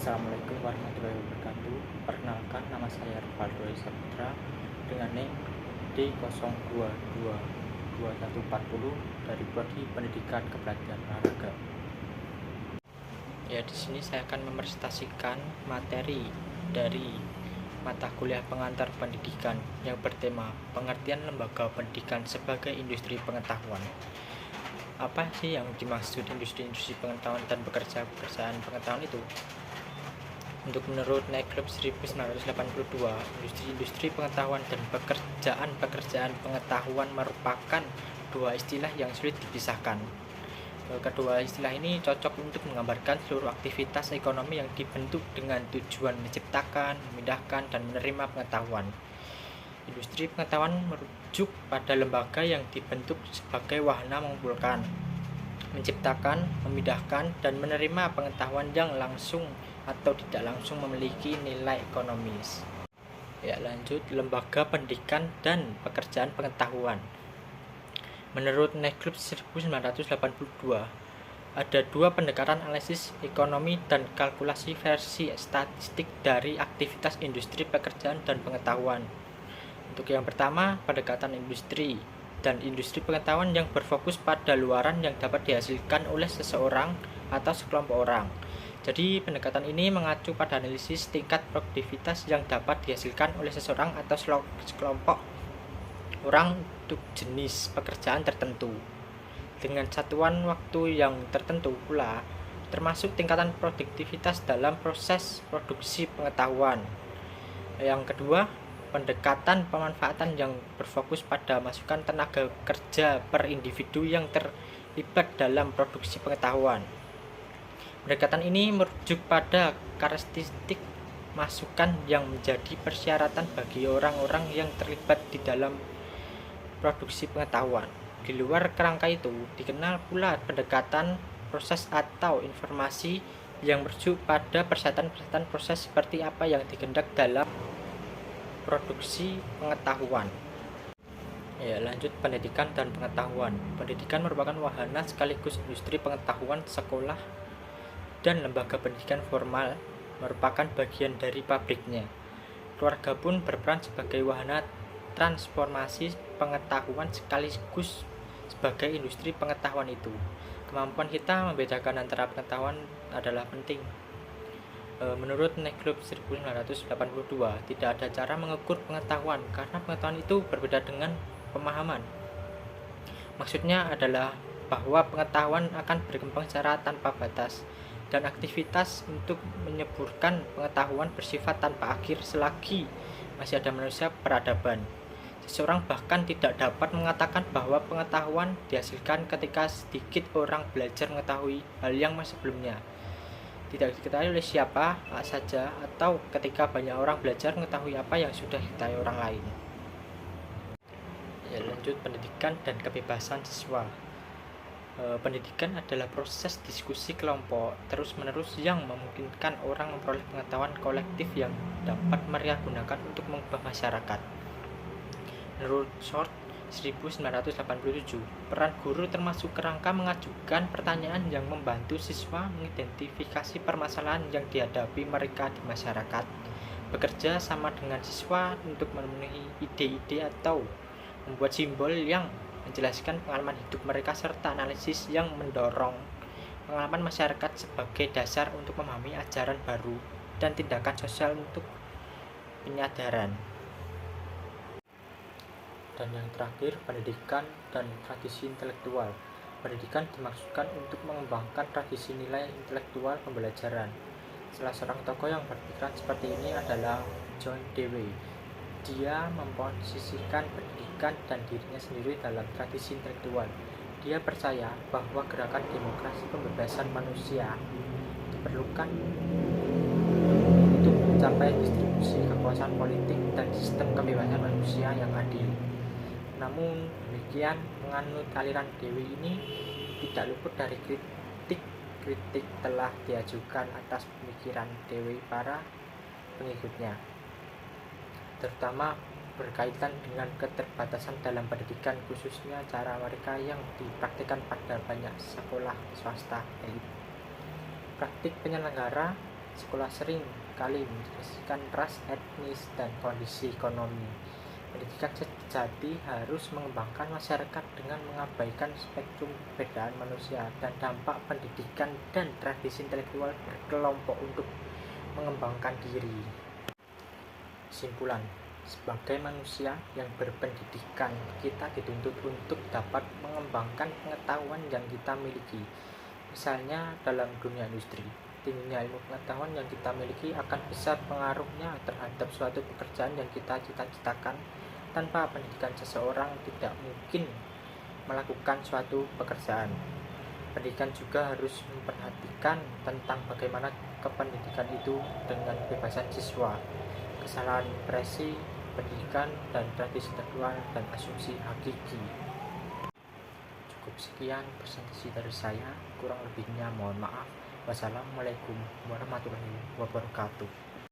Assalamualaikum warahmatullahi wabarakatuh. Perkenalkan, nama saya Rivaldo Saputra dengan NIM D02222140 dari Prodi Pendidikan Kepelatihan Olahraga. Ya, di sini saya akan mepresentasikan materi dari mata kuliah pengantar pendidikan yang bertema pengertian lembaga pendidikan sebagai industri pengetahuan. Apa sih yang dimaksud industri pengetahuan dan pekerjaan pengetahuan itu? Menurut Negleb 1982, industri pengetahuan dan pekerjaan pengetahuan merupakan dua istilah yang sulit dipisahkan. Kedua istilah ini cocok untuk menggambarkan seluruh aktivitas ekonomi yang dibentuk dengan tujuan menciptakan, memindahkan, dan menerima pengetahuan. Industri pengetahuan merujuk pada lembaga yang dibentuk sebagai wahana mengumpulkan, menciptakan, memindahkan, dan menerima pengetahuan yang langsung atau tidak langsung memiliki nilai ekonomis. Ya, lanjut, lembaga pendidikan dan pekerjaan pengetahuan. Menurut Negleb 1982, ada dua pendekatan analisis ekonomi dan kalkulasi versi statistik dari aktivitas industri pekerjaan dan pengetahuan. Untuk yang pertama, pendekatan industri dan industri pengetahuan yang berfokus pada luaran yang dapat dihasilkan oleh seseorang atau sekelompok orang. Jadi pendekatan ini mengacu pada analisis tingkat produktivitas yang dapat dihasilkan oleh seseorang atau sekelompok orang untuk jenis pekerjaan tertentu dengan satuan waktu yang tertentu pula, termasuk tingkatan produktivitas dalam proses produksi pengetahuan. Yang kedua, pendekatan pemanfaatan yang berfokus pada masukan tenaga kerja per individu yang terlibat dalam produksi pengetahuan. Pendekatan ini merujuk pada karakteristik masukan yang menjadi persyaratan bagi orang-orang yang terlibat di dalam produksi pengetahuan. Di luar kerangka itu, dikenal pula pendekatan proses atau informasi yang merujuk pada persyaratan proses seperti apa yang digendak dalam produksi pengetahuan. Ya, lanjut, pendidikan dan pengetahuan. Pendidikan merupakan wahana sekaligus industri pengetahuan. Sekolah dan lembaga pendidikan formal merupakan bagian dari pabriknya. Keluarga pun berperan sebagai wahana transformasi pengetahuan sekaligus sebagai industri pengetahuan itu. Kemampuan kita membedakan antara pengetahuan adalah penting. Menurut Negleb 1982, tidak ada cara mengukur pengetahuan karena pengetahuan itu berbeda dengan pemahaman. Maksudnya adalah bahwa pengetahuan akan berkembang secara tanpa batas, dan aktivitas untuk menyeburkan pengetahuan bersifat tanpa akhir selagi masih ada manusia peradaban. Seseorang bahkan tidak dapat mengatakan bahwa pengetahuan dihasilkan ketika sedikit orang belajar mengetahui hal yang sebelumnya tidak diketahui oleh siapa saja, atau ketika banyak orang belajar mengetahui apa yang sudah diketahui orang lain. Ya, lanjut, pendidikan dan kebebasan siswa. Pendidikan adalah proses diskusi kelompok terus-menerus yang memungkinkan orang memperoleh pengetahuan kolektif yang dapat mereka gunakan untuk mengubah masyarakat. Menurut Short 1987, peran guru termasuk kerangka mengajukan pertanyaan yang membantu siswa mengidentifikasi permasalahan yang dihadapi mereka di masyarakat, bekerja sama dengan siswa untuk memenuhi ide-ide atau membuat simbol yang menjelaskan pengalaman hidup mereka, serta analisis yang mendorong pengalaman masyarakat sebagai dasar untuk memahami ajaran baru dan tindakan sosial untuk penyadaran. Dan yang terakhir, pendidikan dan tradisi intelektual. Pendidikan dimaksudkan untuk mengembangkan tradisi nilai intelektual pembelajaran. Salah seorang tokoh yang berpikiran seperti ini adalah John Dewey. Dia memposisikan pendidikan dan dirinya sendiri dalam tradisi intelektual. Dia percaya bahwa gerakan demokrasi pembebasan manusia diperlukan untuk mencapai distribusi kekuasaan politik dan sistem kebebasan manusia yang adil. Namun demikian, menganut aliran Dewey ini tidak luput dari kritik telah diajukan atas pemikiran Dewey para pengikutnya, terutama berkaitan dengan keterbatasan dalam pendidikan, khususnya cara mereka yang dipraktikkan pada banyak sekolah swasta elit. Praktik penyelenggara Sekolah sering kali menjelaskan ras, etnis, dan kondisi ekonomi. Pendidikan sejati harus mengembangkan masyarakat dengan mengabaikan spektrum perbedaan manusia dan dampak pendidikan dan tradisi intelektual berkelompok untuk mengembangkan diri. Kesimpulan, sebagai manusia yang berpendidikan, kita dituntut untuk dapat mengembangkan pengetahuan yang kita miliki. Misalnya dalam dunia industri, tingginya ilmu pengetahuan yang kita miliki akan besar pengaruhnya terhadap suatu pekerjaan yang kita cita-citakan. Tanpa pendidikan, seseorang tidak mungkin melakukan suatu pekerjaan. Pendidikan juga harus memperhatikan tentang bagaimana kependidikan itu dengan kebebasan siswa, kesalahan impresi pendidikan dan tradisi intelektual dan asumsi hakiki. Cukup sekian presentasi dari saya, kurang lebihnya mohon maaf. Wassalamualaikum warahmatullahi wabarakatuh.